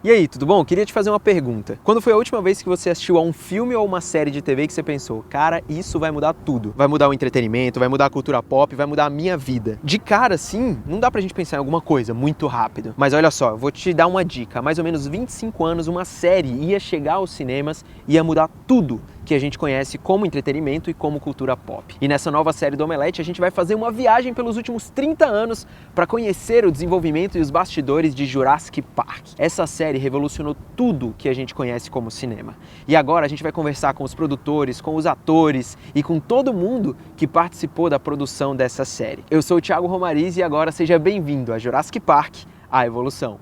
E aí, tudo bom? Queria te fazer uma pergunta. Quando foi a última vez que você assistiu a um filme ou uma série de TV que você pensou, cara, isso vai mudar tudo? Vai mudar o entretenimento, vai mudar a cultura pop, vai mudar a minha vida. De cara, sim, não dá pra gente pensar em alguma coisa muito rápido. Mas olha só, eu vou te dar uma dica. Há mais ou menos 25 anos, uma série ia chegar aos cinemas e ia mudar tudo que a gente conhece como entretenimento e como cultura pop. E nessa nova série do Omelete, a gente vai fazer uma viagem pelos últimos 30 anos para conhecer o desenvolvimento e os bastidores de Jurassic Park. Essa série revolucionou tudo que a gente conhece como cinema. E agora a gente vai conversar com os produtores, com os atores e com todo mundo que participou da produção dessa série. Eu sou o Thiago Romariz e agora seja bem-vindo a Jurassic Park, a Evolução.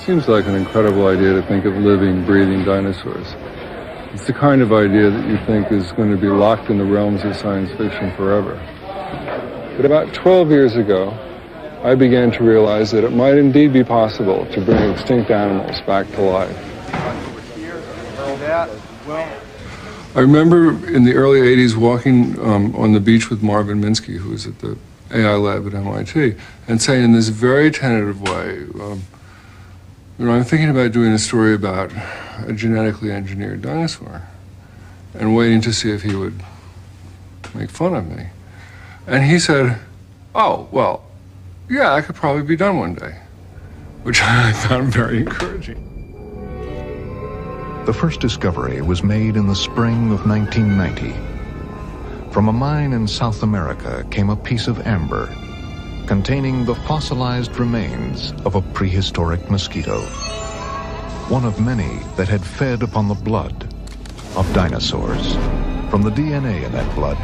Seems like an incredible idea to think of living, breathing dinosaurs. It's the kind of idea that you think is going to be locked in the realms of science fiction forever. But about 12 years ago, I began to realize that it might indeed be possible to bring extinct animals back to life. I remember in the early 80s walking on the beach with Marvin Minsky, who was at the AI lab at MIT, and saying in this very tentative way, I'm thinking about doing a story about a genetically engineered dinosaur and waiting to see if he would make fun of me. And he said, oh, well, yeah, that could probably be done one day, which I found very encouraging. The first discovery was made in the spring of 1990. From a mine in South America came a piece of amber containing the fossilized remains of a prehistoric mosquito, one of many that had fed upon the blood of dinosaurs. From the DNA in that blood,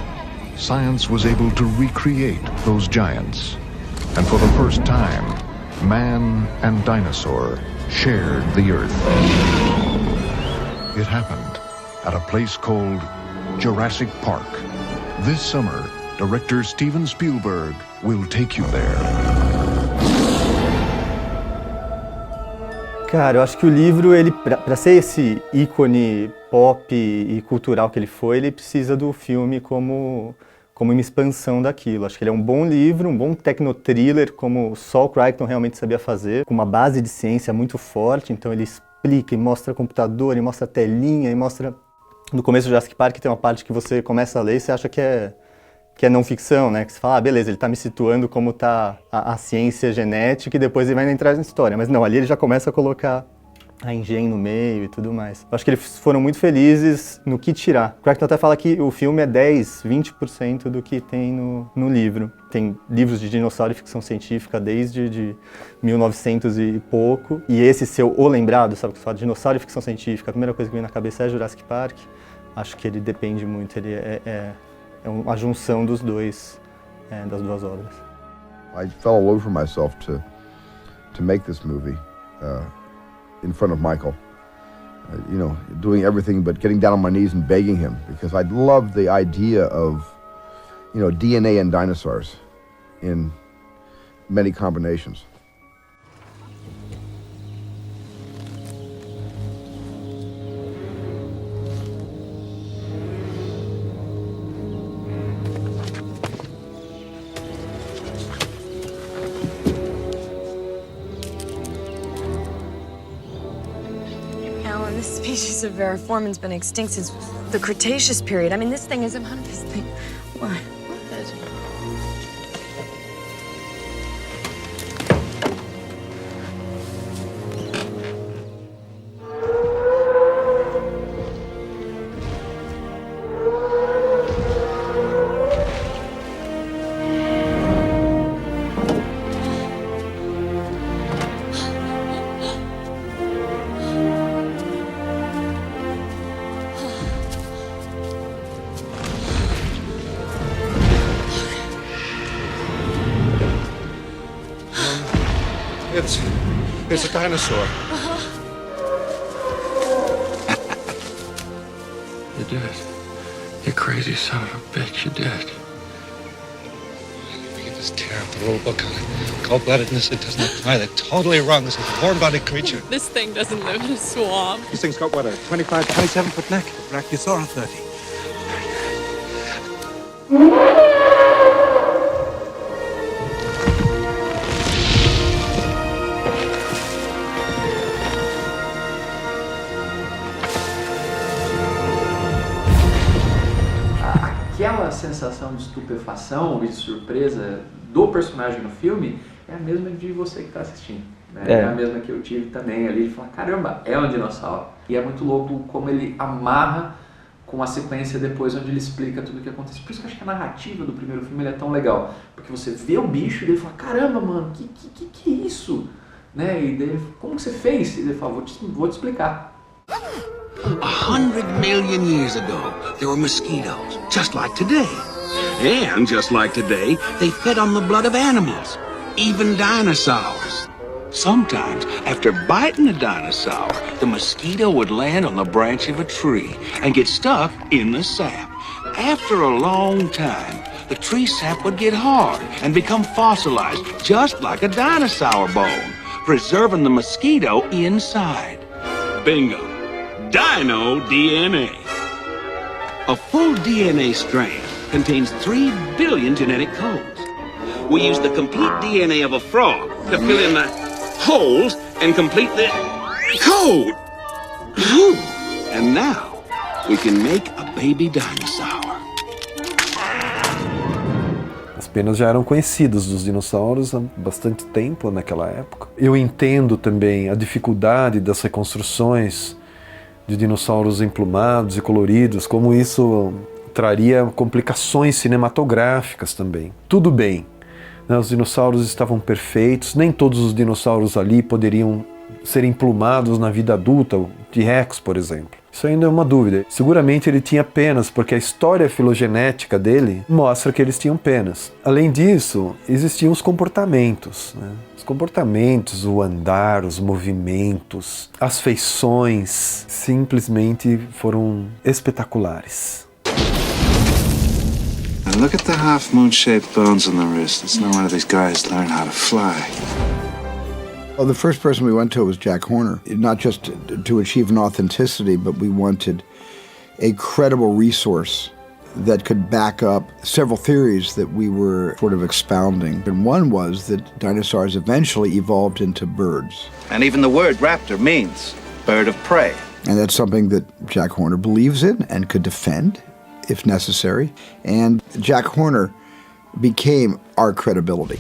science was able to recreate those giants, and for the first time, man and dinosaur shared the earth. It happened at a place called Jurassic Park. This summer, director Steven Spielberg will take you there. Cara, eu acho que o livro, ele, para ser esse ícone pop e cultural que ele foi, ele precisa do filme como uma expansão daquilo. Acho que ele é um bom livro, um bom tecno-thriller, como só o Crichton realmente sabia fazer, com uma base de ciência muito forte, então ele explica e mostra computador, e mostra telinha, e mostra... No começo do Jurassic Park tem uma parte que você começa a ler e você acha que é não ficção, né? Que você fala, beleza, ele está me situando como está a ciência genética e depois ele vai entrar na história. Mas não, ali ele já começa a colocar a engenho no meio e tudo mais. Eu acho que eles foram muito felizes no que tirar. O Crichton até fala que o filme é 10, 20% do que tem no livro. Tem livros de dinossauro e ficção científica desde de 1900 e pouco. E esse seu O Lembrado, sabe o que você fala? Dinossauro e ficção científica. A primeira coisa que vem na cabeça é Jurassic Park. Acho que ele depende muito, ele é uma junção dos dois, das duas obras. I fell all over myself to make this movie in front of Michael. Doing everything but getting down on my knees and begging him, because I love the idea of, DNA and dinosaurs in many combinations. This species of variformin's been extinct since the Cretaceous period. I mean, this thing isn't one of this thing. What? It's a dinosaur. You did it. You crazy son of a bitch, you did it. Read this terrible rule book on it. Cold-bloodedness, it doesn't apply. They're totally wrong. This is a warm-bodied creature. This thing doesn't live in a swamp. This thing's got, what, a 25, 27-foot neck? Brachiosaurus 30. Aquela sensação de estupefação e de surpresa do personagem no filme é a mesma de você que está assistindo. Né? É a mesma que eu tive também ali, de falar, caramba, é um dinossauro. E é muito louco como ele amarra com a sequência depois, onde ele explica tudo o que acontece. Por isso que eu acho que a narrativa do primeiro filme ele é tão legal. Porque você vê o bicho e ele fala, caramba, mano, que é isso? Né? E daí, como você fez? E ele fala, vou te explicar. 100 million years ago, there were mosquitoes, just like today. And just like today, they fed on the blood of animals, even dinosaurs. Sometimes, after biting a dinosaur, the mosquito would land on the branch of a tree and get stuck in the sap. After a long time, the tree sap would get hard and become fossilized, just like a dinosaur bone, preserving the mosquito inside. Bingo. Dino DNA. A full DNA strand contains 3 billion genetic codes. We use the complete DNA of a frog to fill in the holes and complete the code. And now we can make a baby dinosaur. As penas já eram conhecidas dos dinossauros há bastante tempo naquela época. Eu entendo também a dificuldade das reconstruções de dinossauros emplumados e coloridos, como isso traria complicações cinematográficas também. Tudo bem, né? Os dinossauros estavam perfeitos, nem todos os dinossauros ali poderiam ser emplumados na vida adulta, o T-Rex, por exemplo. Isso ainda é uma dúvida. Seguramente ele tinha penas, porque a história filogenética dele mostra que eles tinham penas. Além disso, existiam os comportamentos, né? Os comportamentos, o andar, os movimentos, as feições, simplesmente foram espetaculares. Now look at the half-moon-shaped bones on the wrist. It's no wonder these guys learn how to fly. Well, the first person we went to was Jack Horner, not just to achieve an authenticity, but we wanted a credible resource that could back up several theories that we were sort of expounding. And one was that dinosaurs eventually evolved into birds. And even the word raptor means bird of prey. And that's something that Jack Horner believes in and could defend if necessary. And Jack Horner became our credibility.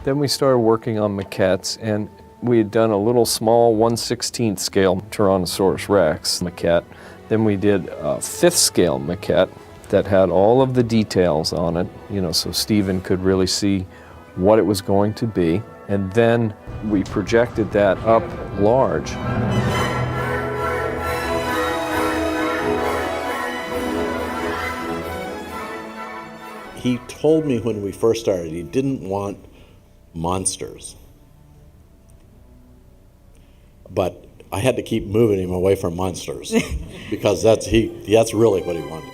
Then we started working on maquettes, and we had done a little small 1/16 scale Tyrannosaurus Rex maquette. Then we did a 5th scale maquette that had all of the details on it, so Stephen could really see what it was going to be. And then we projected that up large. He told me when we first started he didn't want monsters. But I had to keep moving him away from monsters because that's really what he wanted.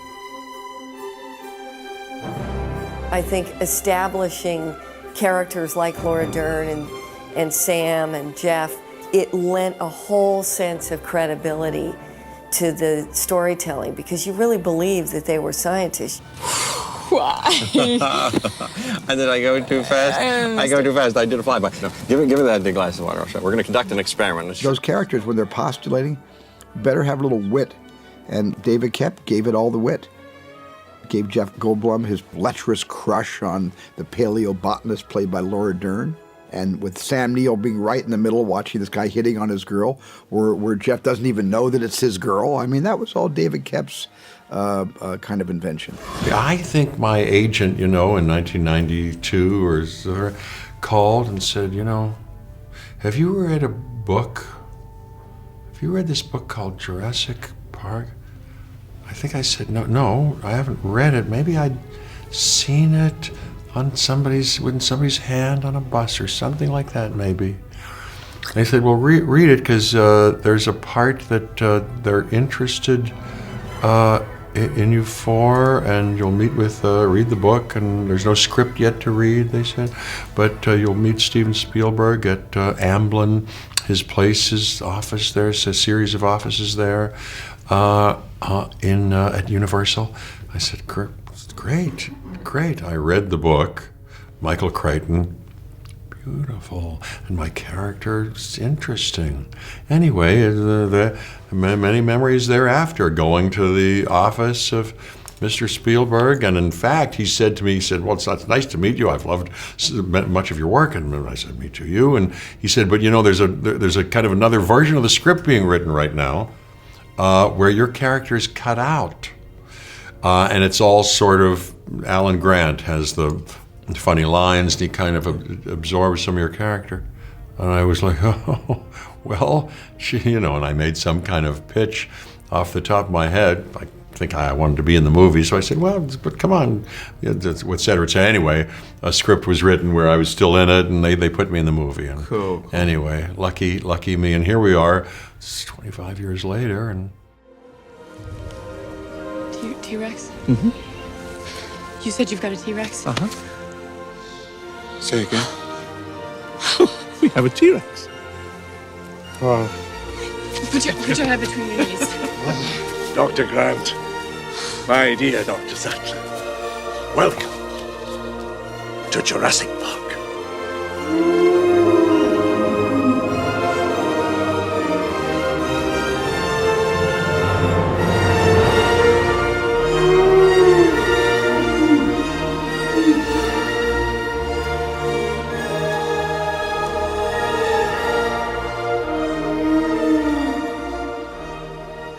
I think establishing characters like Laura Dern and Sam and Jeff, it lent a whole sense of credibility to the storytelling because you really believed that they were scientists. Why? And did I go too fast? I go too fast. I did a flyby. No, give me that big glass of water. We're going to conduct an experiment. Those characters, when they're postulating, better have a little wit. And David Koepp gave it all the wit. Gave Jeff Goldblum his lecherous crush on the paleobotanist played by Laura Dern. And with Sam Neill being right in the middle, watching this guy hitting on his girl, where Jeff doesn't even know that it's his girl. I mean, that was all David Koepp's kind of invention. I think my agent, in 1992 or so, called and said, have you read a book? Have you read this book called Jurassic Park? I think I said, no, I haven't read it. Maybe I'd seen it on somebody's hand on a bus or something like that, maybe. They said, well, read it, because there's a part that they're interested in you for, and you'll meet with, read the book, and there's no script yet to read, they said, but you'll meet Steven Spielberg at Amblin, his place, his office, there's a series of offices there at Universal. I said, great. I read the book, Michael Crichton, beautiful, and my character is interesting. Anyway, the many memories thereafter, going to the office of Mr. Spielberg, and in fact, he said to me, well, it's nice to meet you. I've loved much of your work, and I said, me too, you. And he said, but there's a kind of another version of the script being written right now, where your character is cut out, and it's all sort of Alan Grant has the funny lines, and he kind of absorbs some of your character. And I was like, oh, well, and I made some kind of pitch off the top of my head. I think I wanted to be in the movie, so I said, well, but come on, et cetera, et cetera. Anyway, a script was written where I was still in it, and they put me in the movie. And cool. Anyway, lucky me, and here we are, 25 years later, and... T-Rex? Mm-hmm. You said you've got a T-Rex? Uh-huh. Say again. We have a T-Rex. Wow. Put your head between your knees. Dr. Grant. My dear Dr. Sattler. Welcome to Jurassic Park.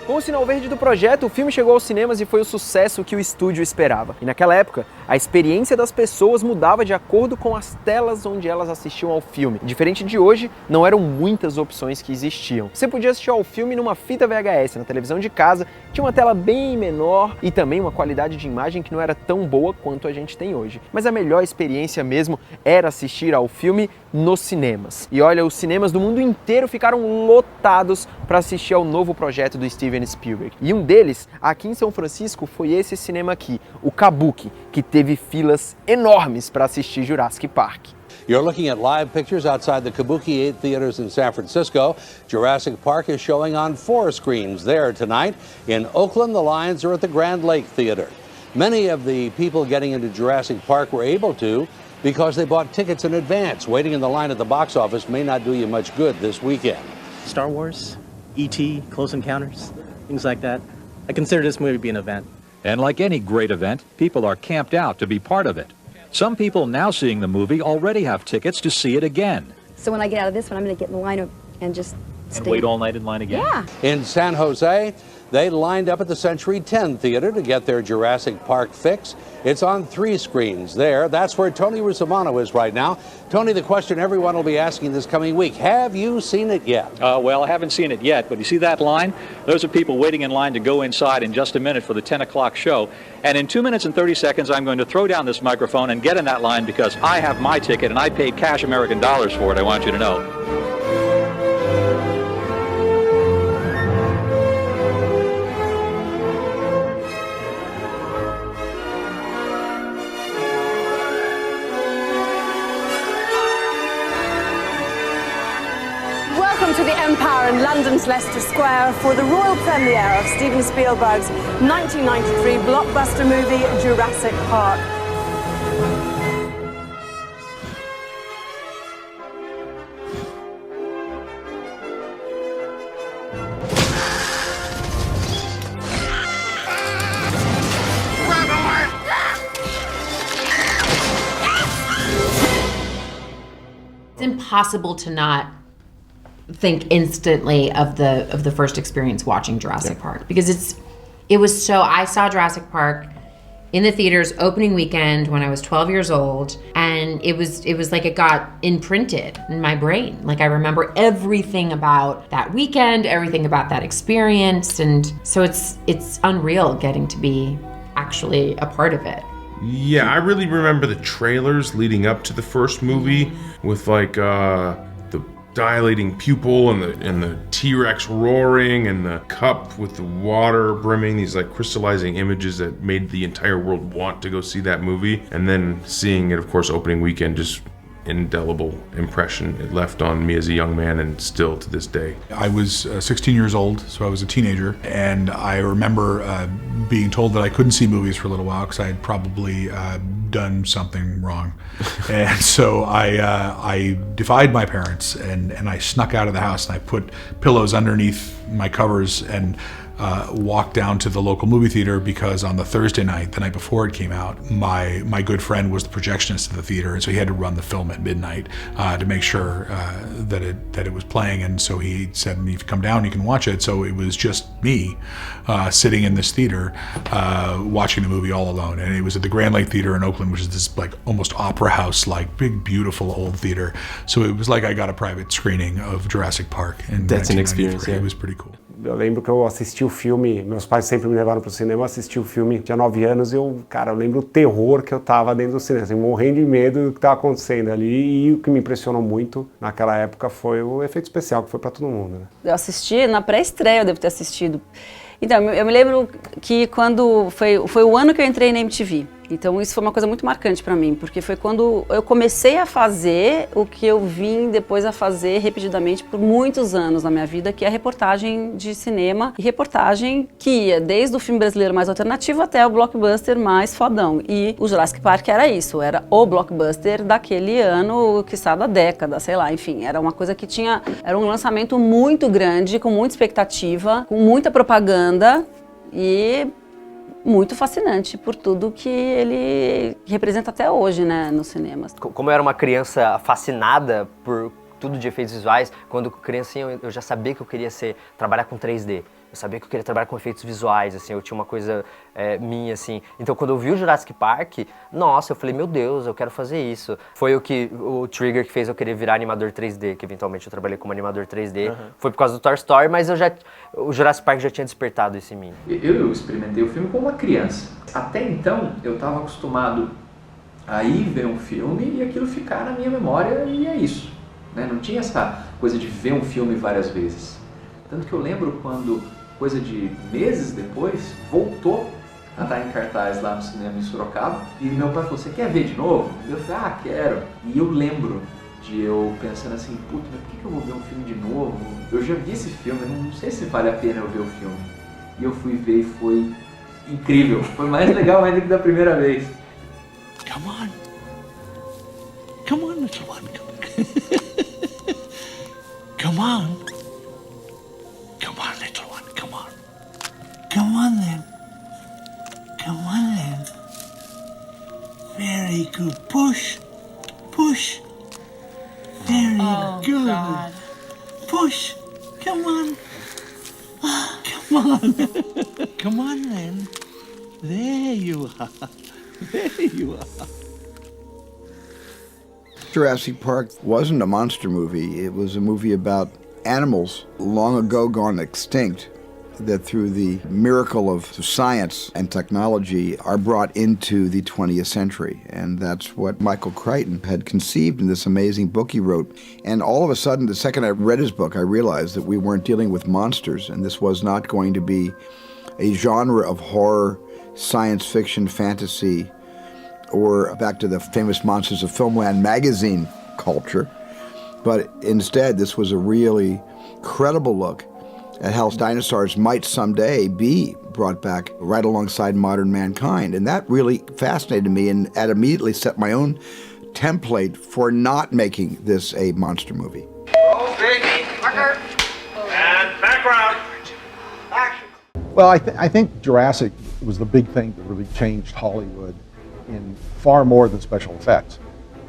Com o sinal verde do projeto, o filme chegou aos cinemas e foi o sucesso que o estúdio esperava. E naquela época, a experiência das pessoas mudava de acordo com as telas onde elas assistiam ao filme. Diferente de hoje, não eram muitas opções que existiam. Você podia assistir ao filme numa fita VHS, na televisão de casa, tinha uma tela bem menor e também uma qualidade de imagem que não era tão boa quanto a gente tem hoje. Mas a melhor experiência mesmo era assistir ao filme nos cinemas. E olha, os cinemas do mundo inteiro ficaram lotados para assistir ao novo projeto do Steven Spielberg. E um deles, aqui em São Francisco, foi esse cinema aqui, o Kabuki, que teve filas enormes para assistir Jurassic Park. You're looking at live pictures outside the Kabuki 8 theaters in San Francisco. Jurassic Park is showing on 4 screens there tonight. In Oakland, the lines are at the Grand Lake Theater. Many of the people getting into Jurassic Park were able to because they bought tickets in advance. Waiting in the line at the box office may not do you much good this weekend. Star Wars, E.T., Close Encounters, things like that. I consider this movie to be an event. And like any great event, people are camped out to be part of it. Some people now seeing the movie already have tickets to see it again. So when I get out of this one, I'm going to get in the line and just stay. Wait all night in line again? Yeah. In San Jose, they lined up at the Century 10 Theater to get their Jurassic Park fix. It's on 3 screens there. That's where Tony Russomanno is right now. Tony, the question everyone will be asking this coming week, have you seen it yet? Well, I haven't seen it yet, but you see that line? Those are people waiting in line to go inside in just a minute for the 10 o'clock show. And in 2 minutes and 30 seconds, I'm going to throw down this microphone and get in that line because I have my ticket and I paid cash American dollars for it, I want you to know. Welcome to the Empire in London's Leicester Square for the royal premiere of Steven Spielberg's 1993 blockbuster movie Jurassic Park. It's impossible to not think instantly of the first experience watching Jurassic Park because it was so. I saw Jurassic Park in the theaters opening weekend when I was 12 years old, and it was like it got imprinted in my brain. Like I remember everything about that weekend, everything about that experience, and so it's unreal getting to be actually a part of it. Yeah, I really remember the trailers leading up to the first movie with like the dilating pupil and the T-Rex roaring and the cup with the water brimming, these like crystallizing images that made the entire world want to go see that movie. And then seeing it, of course, opening weekend, just indelible impression it left on me as a young man, and still to this day. I was 16 years old, so I was a teenager, and I remember being told that I couldn't see movies for a little while because I had probably done something wrong. And so I defied my parents, and I snuck out of the house, and I put pillows underneath my covers and walked down to the local movie theater, because on the Thursday night, the night before it came out, my good friend was the projectionist of the theater, and so he had to run the film at midnight to make sure that it was playing. And so he said, if you come down, you can watch it. So it was just me sitting in this theater watching the movie all alone. And it was at the Grand Lake Theater in Oakland, which is this like almost opera house, like big, beautiful old theater. So it was like I got a private screening of Jurassic Park in 1993. It was pretty cool. Eu lembro que eu assisti o filme, meus pais sempre me levaram pro cinema, eu assisti o filme, tinha 9 anos, e eu lembro o terror que eu tava dentro do cinema, assim, morrendo de medo do que tava acontecendo ali, e o que me impressionou muito naquela época foi o efeito especial, que foi pra todo mundo, né? Eu assisti na pré-estreia, eu devo ter assistido. Então, eu me lembro que quando foi o ano que eu entrei na MTV. Então isso foi uma coisa muito marcante para mim, porque foi quando eu comecei a fazer o que eu vim depois a fazer repetidamente por muitos anos na minha vida, que é reportagem de cinema, e reportagem que ia desde o filme brasileiro mais alternativo até o blockbuster mais fodão. E o Jurassic Park era isso, era o blockbuster daquele ano, que está da década, sei lá, enfim, era uma coisa que era um lançamento muito grande, com muita expectativa, com muita propaganda e muito fascinante por tudo que ele representa até hoje, né, nos cinemas. Como eu era uma criança fascinada por tudo de efeitos visuais, quando criancinha eu já sabia que eu queria trabalhar com 3D. Eu sabia que eu queria trabalhar com efeitos visuais, assim, eu tinha uma coisa minha, assim. Então, quando eu vi o Jurassic Park, nossa, eu falei, meu Deus, eu quero fazer isso. Foi o trigger que fez eu querer virar animador 3D, que eventualmente eu trabalhei como animador 3D. Uhum. Foi por causa do Toy Story, mas o Jurassic Park já tinha despertado isso em mim. Eu experimentei o filme como uma criança. Até então, eu estava acostumado a ir ver um filme e aquilo ficar na minha memória, e é isso, né? Não tinha essa coisa de ver um filme várias vezes. Tanto que eu lembro quando, coisa de meses depois, voltou a estar em cartaz lá no cinema em Sorocaba, e meu pai falou, você quer ver de novo? Eu falei, quero. E eu lembro de eu pensando assim, puta, mas por que eu vou ver um filme de novo? Eu já vi esse filme, não sei se vale a pena eu ver o filme. E eu fui ver e foi incrível, foi mais legal ainda que da primeira vez. Come on. Come on, little one. Come on. Come on, little one. Come on. Come on, then. Come on, then. Very good. Push. Push. Very good. God. Push. Come on. Come on. Come on, then. There you are. There you are. Jurassic Park wasn't a monster movie. It was a movie about animals long ago gone extinct that through the miracle of science and technology are brought into the 20th century. And that's what Michael Crichton had conceived in this amazing book he wrote. And all of a sudden, the second I read his book, I realized that we weren't dealing with monsters, and this was not going to be a genre of horror, science fiction, fantasy, or back to the famous Monsters of Filmland magazine culture. But instead, this was a really credible look at how dinosaurs might someday be brought back right alongside modern mankind. And that really fascinated me, and that immediately set my own template for not making this a monster movie. Roll, baby. Marker. And background. Action. Well, I think Jurassic was the big thing that really changed Hollywood in far more than special effects,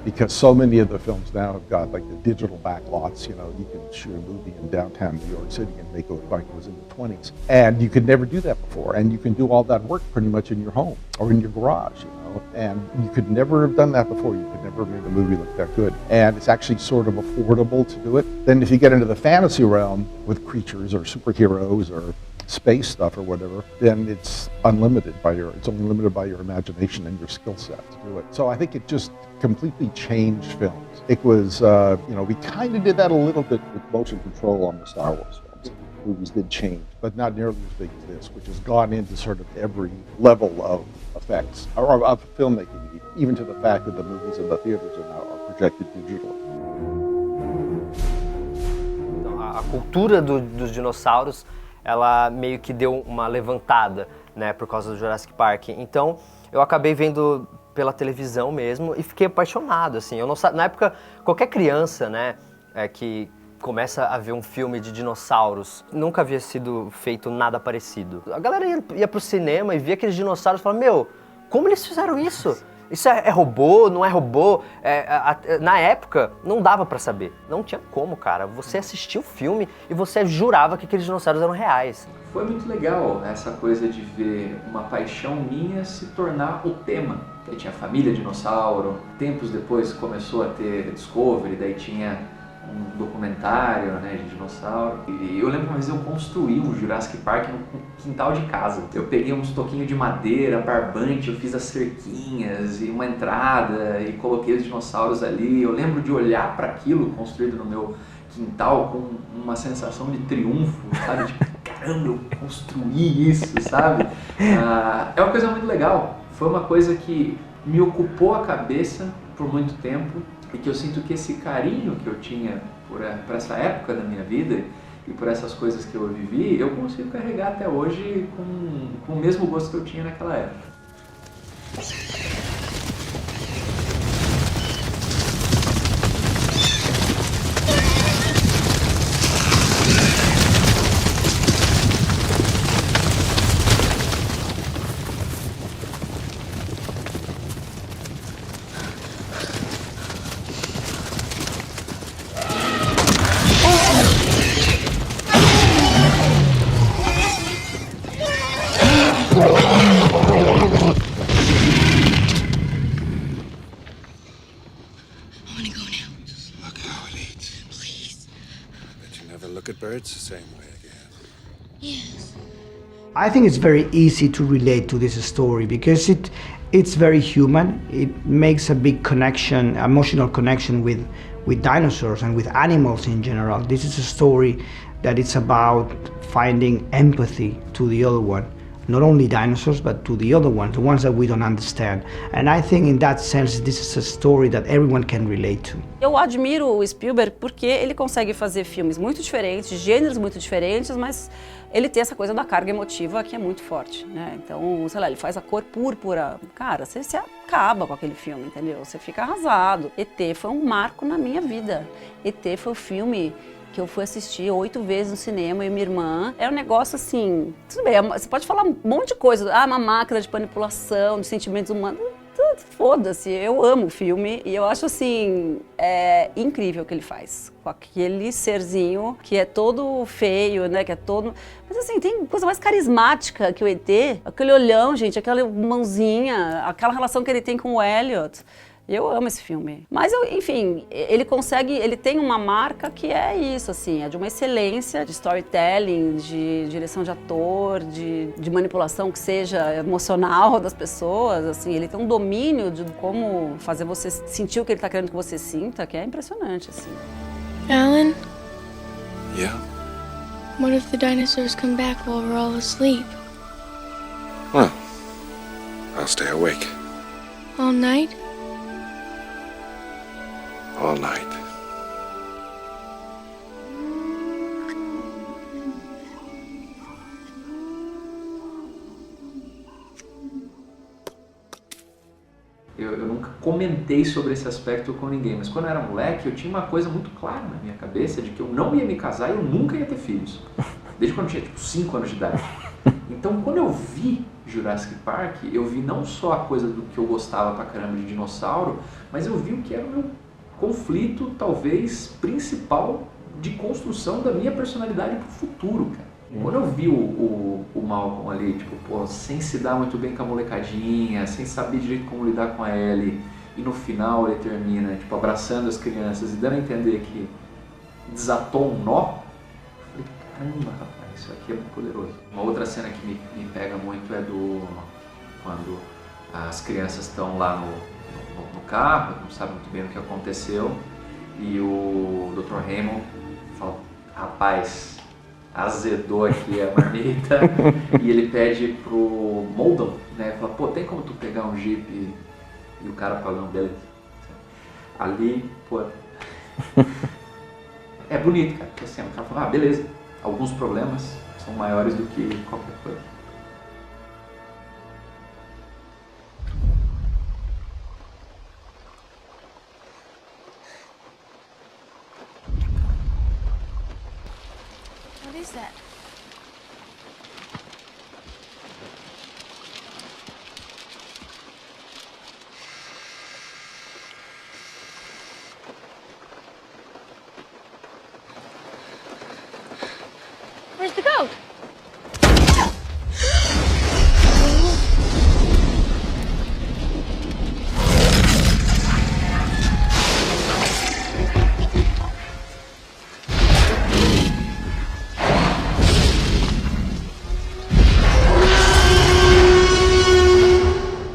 because so many of the films now have got like the digital backlots. You know, you can shoot a movie in downtown New York City and make it look like it was in the 20s. And you could never do that before. And you can do all that work pretty much in your home or in your garage, you know. And you could never have done that before. You could never have made a movie look that good. And it's actually sort of affordable to do it. Then if you get into the fantasy realm with creatures or superheroes or space stuff or whatever, then it's unlimited it's only limited by your imagination and your skill set to do it. So I think it just completely changed films. It was, we kind of did that a little bit with motion control on the Star Wars films. Movies did change, but not nearly as big as this, which has gone into sort of every level of effects, or of filmmaking, even to the fact that the movies in the theaters are projected digitally. A cultura dos dinossauros, ela meio que deu uma levantada, né, por causa do Jurassic Park. Então, eu acabei vendo pela televisão mesmo e fiquei apaixonado, assim. Eu não na época, qualquer criança, né, que começa a ver um filme de dinossauros, nunca havia sido feito nada parecido. A galera ia pro cinema e via aqueles dinossauros e falava, meu, como eles fizeram isso? Isso é robô, não é robô? Na época, não dava pra saber. Não tinha como, cara. Você assistia o filme e você jurava que aqueles dinossauros eram reais. Foi muito legal essa coisa de ver uma paixão minha se tornar o tema. Daí tinha Família Dinossauro, tempos depois começou a ter Discovery, daí tinha um documentário, né, de dinossauro. E eu lembro uma vez eu construí um Jurassic Park no quintal de casa. Eu peguei uns toquinhos de madeira, barbante, eu fiz as cerquinhas e uma entrada e coloquei os dinossauros ali. Eu lembro de olhar para aquilo construído no meu quintal com uma sensação de triunfo, sabe? Tipo, caramba, eu construí isso, sabe? É uma coisa muito legal. Foi uma coisa que me ocupou a cabeça por muito tempo. E que eu sinto que esse carinho que eu tinha por essa época da minha vida e por essas coisas que eu vivi, eu consigo carregar até hoje com o mesmo gosto que eu tinha naquela época. Birds the same way again. Yes. I think it's very easy to relate to this story because it's very human. It makes a big connection, emotional connection with dinosaurs and with animals in general. This is a story that it's about finding empathy to the other one. Not only dinosaurs, but to the other ones, the ones that we don't understand. And I think in that sense, this is a story that everyone can relate to. Eu admiro o Spielberg porque ele consegue fazer filmes muito diferentes, gêneros muito diferentes, mas ele tem essa coisa da carga emotiva que é muito forte, né? Então, sei lá, ele faz a cor púrpura. Cara, você se acaba com aquele filme, entendeu? Você fica arrasado. ET foi um marco na minha vida. ET foi o filme que eu fui assistir 8 vezes no cinema, eu e minha irmã. É um negócio assim, tudo bem, você pode falar um monte de coisa, uma máquina de manipulação, de sentimentos humanos, foda-se, eu amo o filme e eu acho assim, incrível o que ele faz, com aquele serzinho que é todo feio, né, que é todo... Mas assim, tem coisa mais carismática que o ET, aquele olhão, gente, aquela mãozinha, aquela relação que ele tem com o Elliot. Eu amo esse filme. Mas, enfim, ele tem uma marca que é isso, assim, é de uma excelência de storytelling, de direção de ator, de manipulação que seja emocional das pessoas, assim, ele tem um domínio de como fazer você sentir o que ele está querendo que você sinta, que é impressionante, assim. Alan? Yeah? What if the dinosaurs come back while we're all asleep? Well, I'll stay awake. All night? All night. Eu nunca comentei sobre esse aspecto com ninguém, mas quando eu era moleque eu tinha uma coisa muito clara na minha cabeça de que eu não ia me casar e eu nunca ia ter filhos. Desde quando eu tinha tipo 5 anos de idade. Então quando eu vi Jurassic Park, eu vi não só a coisa do que eu gostava pra caramba de dinossauro, mas eu vi o que era o meu conflito, talvez, principal de construção da minha personalidade pro futuro, cara. Quando eu vi o Malcolm ali, tipo, pô, sem se dar muito bem com a molecadinha, sem saber direito como lidar com a Ellie, e no final ele termina, tipo, abraçando as crianças e dando a entender que desatou um nó, eu falei, caramba, rapaz, isso aqui é muito poderoso. Uma outra cena que me pega muito é quando as crianças estão lá no carro, não sabem muito bem o que aconteceu, e o Dr. Raymond fala, rapaz, azedou aqui a marmita, e ele pede pro MUDOU, né, fala, pô, tem como tu pegar um Jeep e o cara fala, não, beleza. Ali, pô, é bonito, cara, porque assim, o cara fala, beleza, alguns problemas são maiores do que qualquer coisa. What is that? Where's the goat?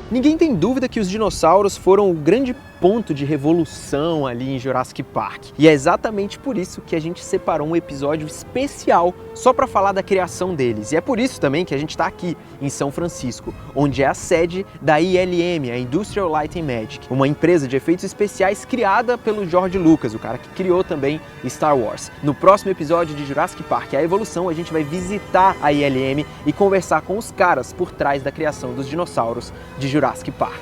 Ninguém tem dúvida que os dinossauros foram o grande ponto de revolução ali em Jurassic Park. E é exatamente por isso que a gente separou um episódio especial só para falar da criação deles. E é por isso também que a gente está aqui em São Francisco, onde é a sede da ILM, a Industrial Light and Magic, uma empresa de efeitos especiais criada pelo George Lucas, o cara que criou também Star Wars. No próximo episódio de Jurassic Park, a Evolução, a gente vai visitar a ILM e conversar com os caras por trás da criação dos dinossauros de Jurassic Park.